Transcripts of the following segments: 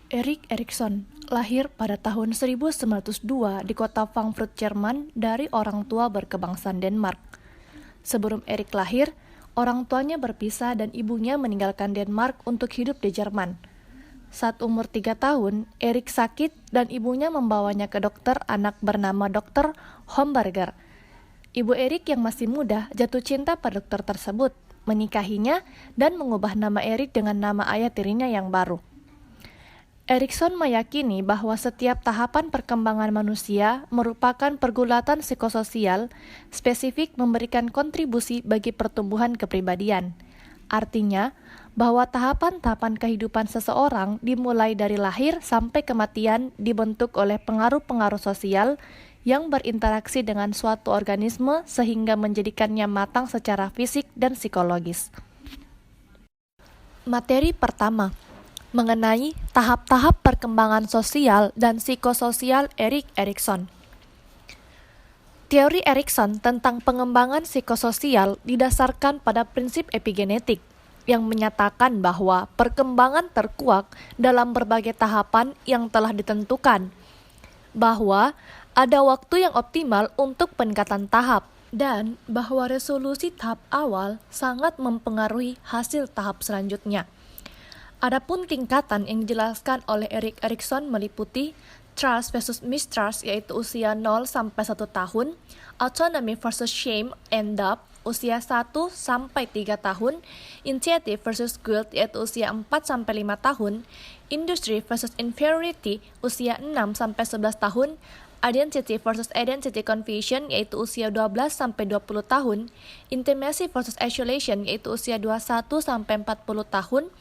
Erik Erikson lahir pada tahun 1902 di kota Frankfurt, Jerman dari orang tua berkebangsaan Denmark. Sebelum Erik lahir, orang tuanya berpisah dan ibunya meninggalkan Denmark untuk hidup di Jerman. Saat umur 3 tahun, Erik sakit dan ibunya membawanya ke dokter anak bernama Dr. Homberger. Ibu Erik yang masih muda jatuh cinta pada dokter tersebut, menikahinya, dan mengubah nama Erik dengan nama ayah tirinya yang baru. Erikson meyakini bahwa setiap tahapan perkembangan manusia merupakan pergulatan psikososial spesifik memberikan kontribusi bagi pertumbuhan kepribadian. Artinya, bahwa tahapan-tahapan kehidupan seseorang dimulai dari lahir sampai kematian dibentuk oleh pengaruh-pengaruh sosial yang berinteraksi dengan suatu organisme sehingga menjadikannya matang secara fisik dan psikologis. Materi pertama, mengenai tahap-tahap perkembangan sosial dan psikososial Erik Erikson. Teori Erikson tentang pengembangan psikososial didasarkan pada prinsip epigenetik yang menyatakan bahwa perkembangan terkuak dalam berbagai tahapan yang telah ditentukan, bahwa ada waktu yang optimal untuk peningkatan tahap, dan bahwa resolusi tahap awal sangat mempengaruhi hasil tahap selanjutnya. Adapun tingkatan yang dijelaskan oleh Erik Erikson meliputi trust versus mistrust yaitu usia 0 sampai 1 tahun, autonomy versus shame and doubt usia 1 sampai 3 tahun, initiative versus guilt yaitu usia 4 sampai 5 tahun, industry versus inferiority usia 6 sampai 11 tahun, identity versus identity confusion yaitu usia 12 sampai 20 tahun, intimacy versus isolation yaitu usia 21 sampai 40 tahun,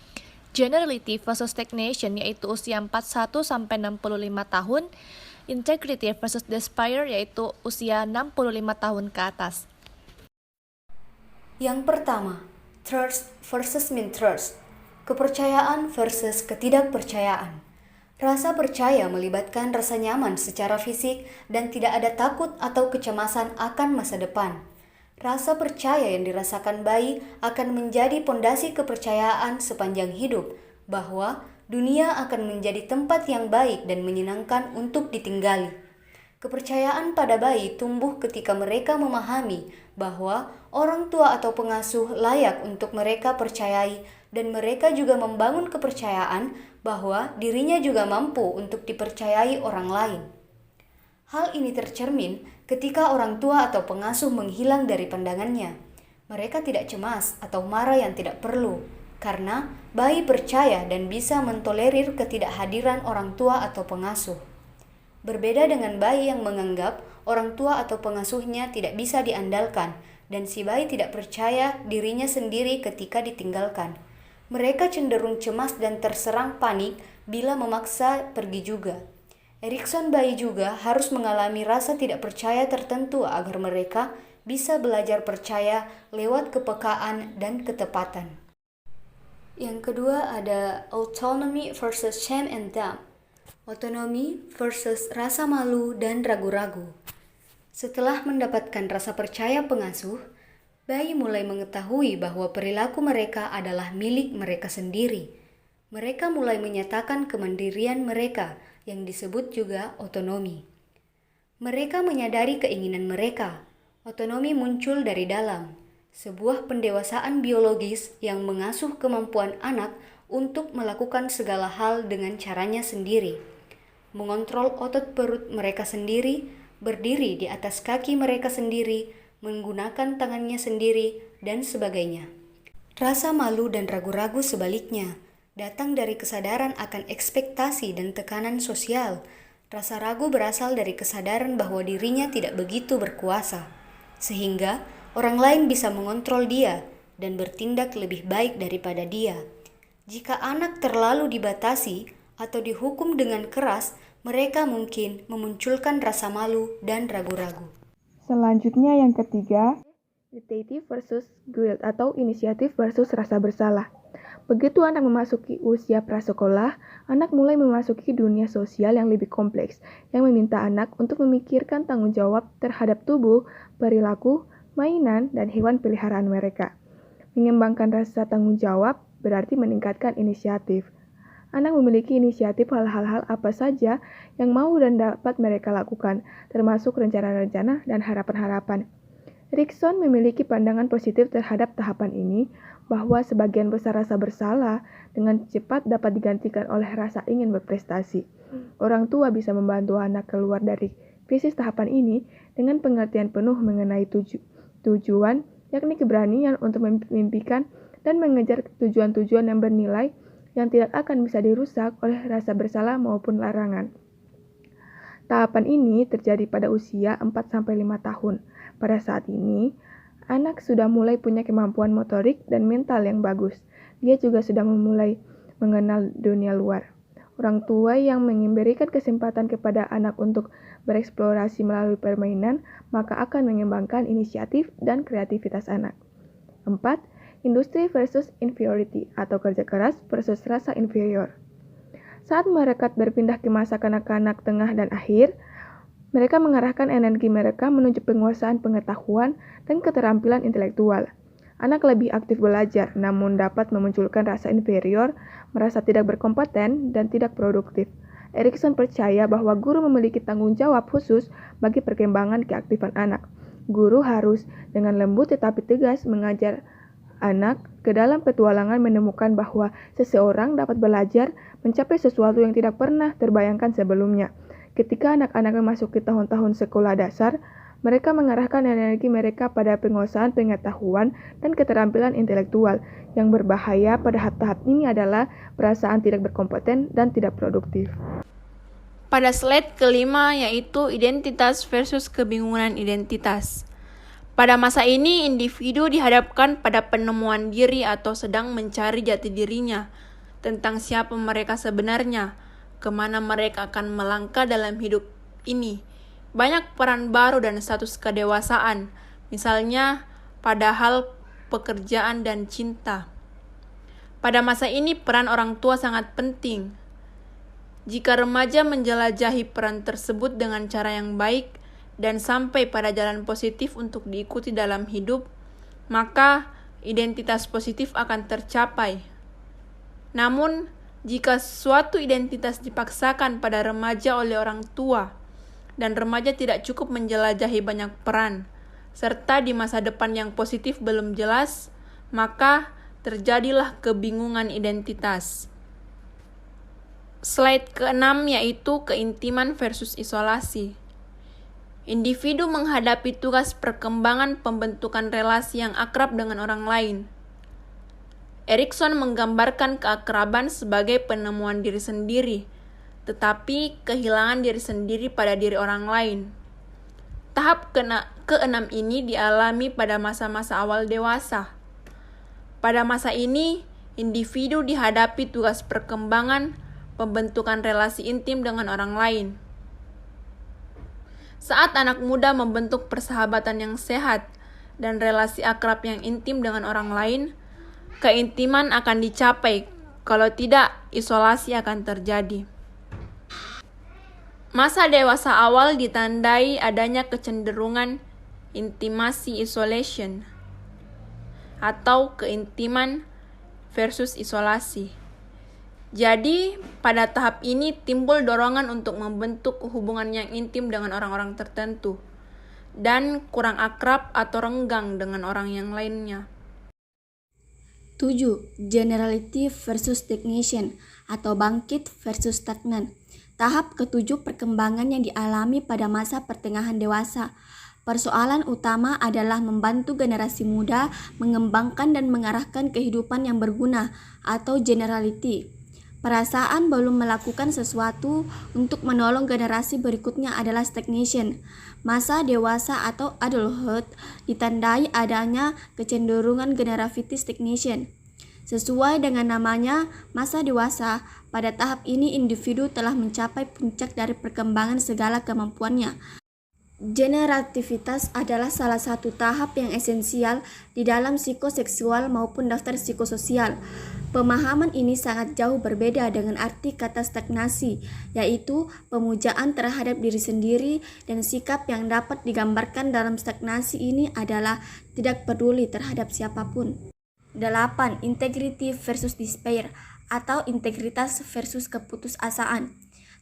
generality versus stagnation yaitu usia 41 sampai 65 tahun, integrity versus despair yaitu usia 65 tahun ke atas. Yang pertama, trust versus mistrust, kepercayaan versus ketidakpercayaan. Rasa percaya melibatkan rasa nyaman secara fisik dan tidak ada takut atau kecemasan akan masa depan. Rasa percaya yang dirasakan bayi akan menjadi pondasi kepercayaan sepanjang hidup, bahwa dunia akan menjadi tempat yang baik dan menyenangkan untuk ditinggali. Kepercayaan pada bayi tumbuh ketika mereka memahami bahwa orang tua atau pengasuh layak untuk mereka percayai dan mereka juga membangun kepercayaan bahwa dirinya juga mampu untuk dipercayai orang lain. Hal ini tercermin ketika orang tua atau pengasuh menghilang dari pandangannya. Mereka tidak cemas atau marah yang tidak perlu, karena bayi percaya dan bisa mentolerir ketidakhadiran orang tua atau pengasuh. Berbeda dengan bayi yang menganggap orang tua atau pengasuhnya tidak bisa diandalkan, dan si bayi tidak percaya dirinya sendiri ketika ditinggalkan. Mereka cenderung cemas dan terserang panik bila memaksa pergi juga. Erikson bayi juga harus mengalami rasa tidak percaya tertentu agar mereka bisa belajar percaya lewat kepekaan dan ketepatan. Yang kedua ada autonomy versus shame and doubt. Otonomi versus rasa malu dan ragu-ragu. Setelah mendapatkan rasa percaya pengasuh, bayi mulai mengetahui bahwa perilaku mereka adalah milik mereka sendiri. Mereka mulai menyatakan kemandirian mereka, yang disebut juga otonomi. Mereka menyadari keinginan mereka. Otonomi muncul dari dalam, sebuah pendewasaan biologis yang mengasuh kemampuan anak untuk melakukan segala hal dengan caranya sendiri. Mengontrol otot perut mereka sendiri, berdiri di atas kaki mereka sendiri, menggunakan tangannya sendiri, dan sebagainya. Rasa malu dan ragu-ragu sebaliknya datang dari kesadaran akan ekspektasi dan tekanan sosial. Rasa ragu berasal dari kesadaran bahwa dirinya tidak begitu berkuasa, sehingga orang lain bisa mengontrol dia dan bertindak lebih baik daripada dia. Jika anak terlalu dibatasi atau dihukum dengan keras, mereka mungkin memunculkan rasa malu dan ragu-ragu. Selanjutnya yang ketiga, initiative versus guilt atau inisiatif versus rasa bersalah. Begitu anak memasuki usia prasekolah, anak mulai memasuki dunia sosial yang lebih kompleks, yang meminta anak untuk memikirkan tanggung jawab terhadap tubuh, perilaku, mainan, dan hewan peliharaan mereka. Mengembangkan rasa tanggung jawab berarti meningkatkan inisiatif. Anak memiliki inisiatif hal-hal apa saja yang mau dan dapat mereka lakukan, termasuk rencana-rencana dan harapan-harapan. Erikson memiliki pandangan positif terhadap tahapan ini, bahwa sebagian besar rasa bersalah dengan cepat dapat digantikan oleh rasa ingin berprestasi. Orang tua bisa membantu anak keluar dari krisis tahapan ini dengan pengertian penuh mengenai tujuan, yakni keberanian untuk memimpikan dan mengejar tujuan-tujuan yang bernilai yang tidak akan bisa dirusak oleh rasa bersalah maupun larangan. Tahapan ini terjadi pada usia 4-5 tahun. Pada saat ini, anak sudah mulai punya kemampuan motorik dan mental yang bagus. Dia juga sudah memulai mengenal dunia luar. Orang tua yang memberikan kesempatan kepada anak untuk bereksplorasi melalui permainan, maka akan mengembangkan inisiatif dan kreativitas anak. 4. Industri versus inferiority atau kerja keras versus rasa inferior. Saat mereka berpindah ke masa kanak-kanak tengah dan akhir, mereka mengarahkan energi mereka menuju penguasaan pengetahuan dan keterampilan intelektual. Anak lebih aktif belajar, namun dapat memunculkan rasa inferior, merasa tidak berkompeten, dan tidak produktif. Erikson percaya bahwa guru memiliki tanggung jawab khusus bagi perkembangan keaktifan anak. Guru harus dengan lembut tetapi tegas mengajar anak ke dalam petualangan menemukan bahwa seseorang dapat belajar mencapai sesuatu yang tidak pernah terbayangkan sebelumnya. Ketika anak-anak memasuki tahun-tahun sekolah dasar, mereka mengarahkan energi mereka pada penguasaan pengetahuan dan keterampilan intelektual. Yang berbahaya pada tahap ini adalah perasaan tidak berkompeten dan tidak produktif. Pada slide kelima yaitu identitas versus kebingungan identitas. Pada masa ini, individu dihadapkan pada penemuan diri atau sedang mencari jati dirinya tentang siapa mereka sebenarnya, kemana mereka akan melangkah dalam hidup ini. Banyak peran baru dan status kedewasaan, misalnya pada hal pekerjaan dan cinta. Pada masa ini, peran orang tua sangat penting. Jika remaja menjelajahi peran tersebut dengan cara yang baik, dan sampai pada jalan positif untuk diikuti dalam hidup, maka identitas positif akan tercapai. Namun, jika suatu identitas dipaksakan pada remaja oleh orang tua, dan remaja tidak cukup menjelajahi banyak peran, serta di masa depan yang positif belum jelas, maka terjadilah kebingungan identitas. Slide ke-6 yaitu keintiman versus isolasi. Individu menghadapi tugas perkembangan pembentukan relasi yang akrab dengan orang lain. Erikson menggambarkan keakraban sebagai penemuan diri sendiri, tetapi kehilangan diri sendiri pada diri orang lain. Tahap ke-6 ini dialami pada masa-masa awal dewasa. Pada masa ini, individu dihadapi tugas perkembangan pembentukan relasi intim dengan orang lain. Saat anak muda membentuk persahabatan yang sehat dan relasi akrab yang intim dengan orang lain, keintiman akan dicapai, kalau tidak, isolasi akan terjadi. Masa dewasa awal ditandai adanya kecenderungan intimacy isolation atau keintiman versus isolasi. Jadi, pada tahap ini timbul dorongan untuk membentuk hubungan yang intim dengan orang-orang tertentu dan kurang akrab atau renggang dengan orang yang lainnya. 7. Generality versus stagnation atau bangkit versus stagnan. Tahap ke-7 perkembangan yang dialami pada masa pertengahan dewasa. Persoalan utama adalah membantu generasi muda mengembangkan dan mengarahkan kehidupan yang berguna atau generality. Perasaan belum melakukan sesuatu untuk menolong generasi berikutnya adalah stagnation. Masa dewasa atau adulthood ditandai adanya kecenderungan generality stagnation. Sesuai dengan namanya, masa dewasa, pada tahap ini individu telah mencapai puncak dari perkembangan segala kemampuannya. Generativitas adalah salah satu tahap yang esensial di dalam psikoseksual maupun daftar psikososial. Pemahaman ini sangat jauh berbeda dengan arti kata stagnasi, yaitu pemujaan terhadap diri sendiri, dan sikap yang dapat digambarkan dalam stagnasi ini adalah tidak peduli terhadap siapapun. 8. Integrity versus despair atau integritas versus keputusasaan.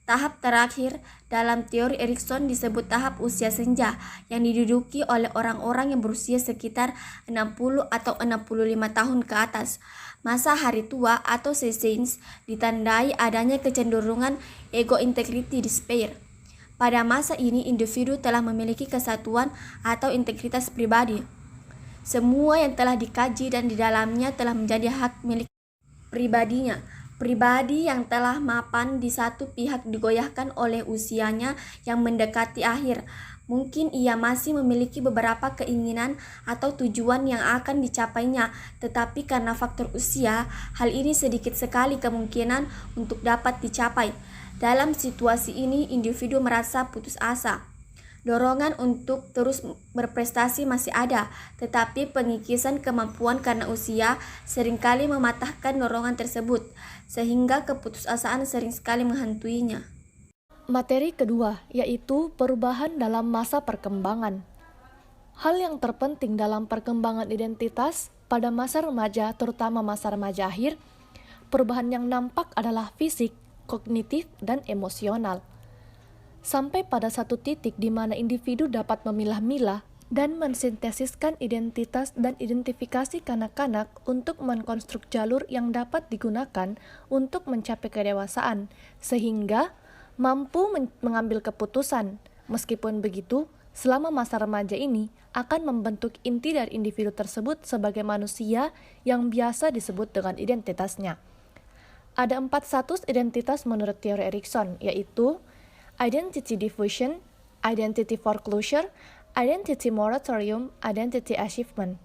Tahap terakhir dalam teori Erikson disebut tahap usia senja yang diduduki oleh orang-orang yang berusia sekitar 60 atau 65 tahun ke atas. Masa hari tua atau senescence ditandai adanya kecenderungan ego integrity despair. Pada masa ini individu telah memiliki kesatuan atau integritas pribadi. Semua yang telah dikaji dan di dalamnya telah menjadi hak milik pribadinya. Pribadi yang telah mapan di satu pihak digoyahkan oleh usianya yang mendekati akhir. Mungkin ia masih memiliki beberapa keinginan atau tujuan yang akan dicapainya, tetapi karena faktor usia, hal ini sedikit sekali kemungkinan untuk dapat dicapai. Dalam situasi ini, individu merasa putus asa. Dorongan untuk terus berprestasi masih ada, tetapi pengikisan kemampuan karena usia seringkali mematahkan dorongan tersebut, sehingga keputusasaan sering sekali menghantuinya. Materi kedua yaitu perubahan dalam masa perkembangan. Hal yang terpenting dalam perkembangan identitas pada masa remaja, terutama masa remaja akhir, perubahan yang nampak adalah fisik, kognitif, dan emosional. Sampai pada satu titik di mana individu dapat memilah-milah dan mensintesiskan identitas dan identifikasi kanak-kanak untuk mengkonstruk jalur yang dapat digunakan untuk mencapai kedewasaan, sehingga mampu mengambil keputusan. Meskipun begitu, selama masa remaja ini akan membentuk inti dari individu tersebut sebagai manusia yang biasa disebut dengan identitasnya. Ada 4 status identitas menurut teori Erikson, yaitu identity diffusion, identity foreclosure, identity moratorium, identity achievement.